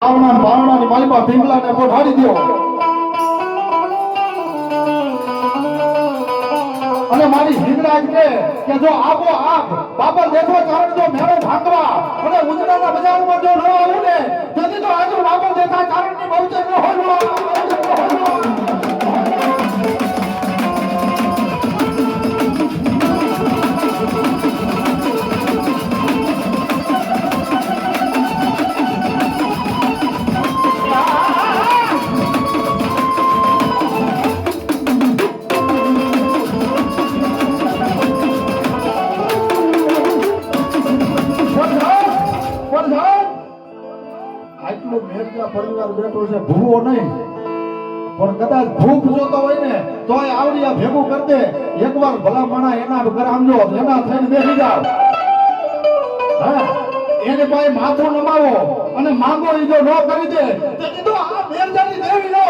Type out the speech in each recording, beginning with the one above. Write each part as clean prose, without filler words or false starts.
આવના બારણાની માલિકા પિંગલાને પોઢાડી દો અને મારી હિંગરાજ કે જો આવો આપ બાપા દેખો કારણ જો મેળો ભાગવા અને ઉજડાના બજારમાં જો ન આવું ને તેથી તો આજે બાપા દેખા કારણની બહુચર ન હોય પરિવાર બેઠો છે ભૂવો નહીં પણ કદાચ ભૂખ જોતો હોય ને તોય આવડિયા ભેગું કરી દે એકવાર ભલા માણા એના ઘર આમજો એના થઈને બેસી જાવ હા એને પાસે માથું નમાવો અને માંગો ઈ જો ન કરી દે તો કીધું આ મેરજાની દેવી ન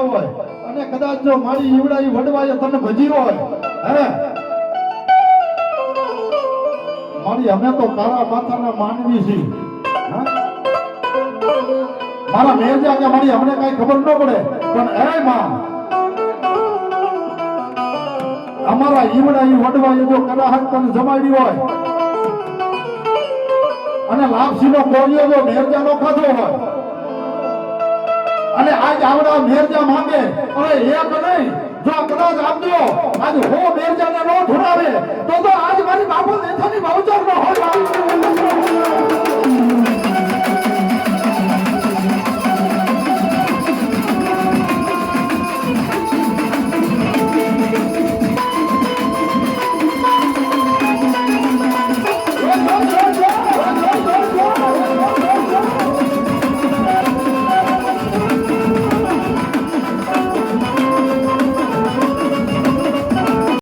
હોય અને કદાચ જો મારી ઈવડા ઈ વડવાય તને ભજીરો હોય હે મારી અમે તો કાળા માથાના માનવી છીએ મારા મેરજા કે મારી અમને કઈ ખબર ન પડે પણ એ માં અમારા ઈવડા ઈ વડવાય જો કદાચ તને જમાડી હોય અને લાપસીનો કોળિયો જો મેરજાનો ખાધો હોય અને આજ આવડા મેરજા માંગે અને એક નહીં જો કદાચ આપજો આજ હો મેરજાને નો ધોરાવે તો આજ મારી બાપુ દેખાની ભાવચાર ન હોય